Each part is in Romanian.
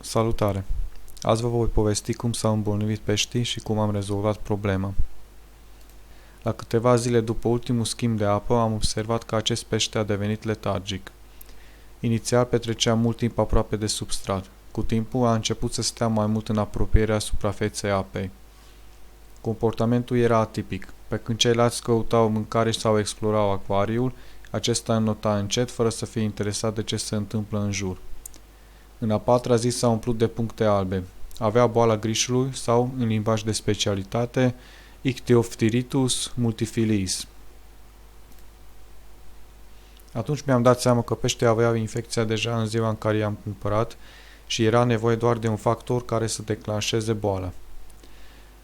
Salutare! Azi vă voi povesti cum s-au îmbolnăvit peștii și cum am rezolvat problema. La câteva zile după ultimul schimb de apă, am observat că acest pește a devenit letargic. Inițial petrecea mult timp aproape de substrat. Cu timpul a început să stea mai mult în apropierea suprafeței apei. Comportamentul era atipic. Pe când ceilalți căutau mâncare sau explorau acvariul, acesta înnota încet, fără să fie interesat de ce se întâmplă în jur. În a patra zi s-a umplut de puncte albe. Avea boala grișului sau, în limbaj de specialitate, Ichthyophthiritus multifiliis. Atunci mi-am dat seama că peștii aveau infecția deja în ziua în care i-am cumpărat și era nevoie doar de un factor care să declanșeze boala.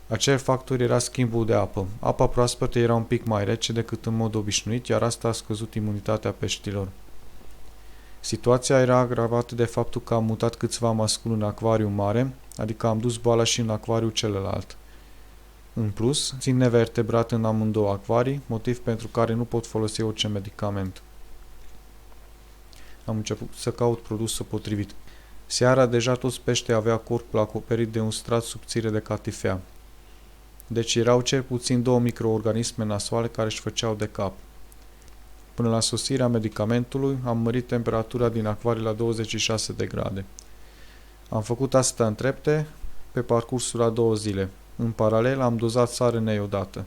Acel factor era schimbul de apă. Apa proaspătă era un pic mai rece decât în mod obișnuit, iar asta a scăzut imunitatea peștilor. Situația era agravată de faptul că am mutat câțiva masculi în acvariu mare, adică am dus boala și în acvariul celălalt. În plus, țin nevertebrat în amândouă acvarii, motiv pentru care nu pot folosi orice medicament. Am început să caut produsul potrivit. Seara deja toți peștii avea corpul acoperit de un strat subțire de catifea. Deci erau cel puțin 2 microorganisme nasoale care își făceau de cap. Până la sosirea medicamentului, am mărit temperatura din acvarii la 26 de grade. Am făcut asta în trepte, pe parcursul a 2 zile. În paralel, am dozat sare neiodată.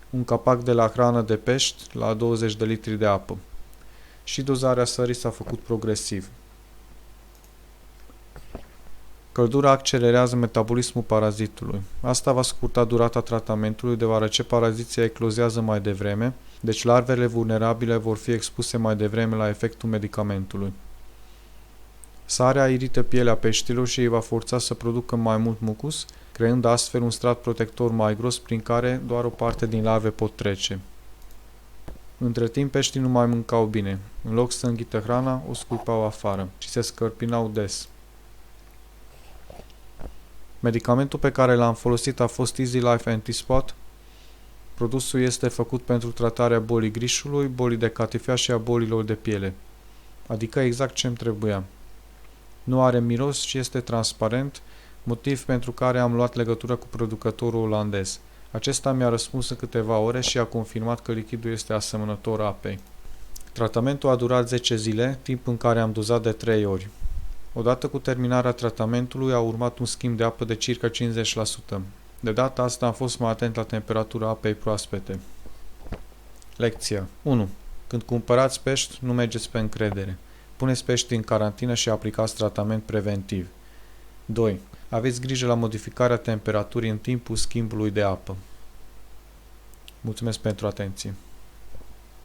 Un capac de la hrană de pești la 20 de litri de apă. Și dozarea sării s-a făcut progresiv. Căldura accelerează metabolismul parazitului. Asta va scurta durata tratamentului, deoarece paraziția eclozează mai devreme, deci larvele vulnerabile vor fi expuse mai devreme la efectul medicamentului. Sarea irită pielea peștilor și îi va forța să producă mai mult mucus, creând astfel un strat protector mai gros prin care doar o parte din larve pot trece. Între timp, peștii nu mai mâncau bine. În loc să înghită hrana, o scuipau afară și se scărpinau des. Medicamentul pe care l-am folosit a fost Easy Life Antispot. Produsul este făcut pentru tratarea bolii grișului, bolii de catifea și a bolilor de piele. Adică exact ce îmi trebuia. Nu are miros și este transparent, motiv pentru care am luat legătură cu producătorul olandez. Acesta mi-a răspuns în câteva ore și a confirmat că lichidul este asemănător apei. Tratamentul a durat 10 zile, timp în care am dozat de 3 ori. Odată cu terminarea tratamentului a urmat un schimb de apă de circa 50%. De data asta am fost mai atent la temperatura apei proaspete. Lecția 1. Când cumpărați pești, nu mergeți pe încredere. Puneți peștii în carantină și aplicați tratament preventiv. 2. Aveți grijă la modificarea temperaturii în timpul schimbului de apă. Mulțumesc pentru atenție.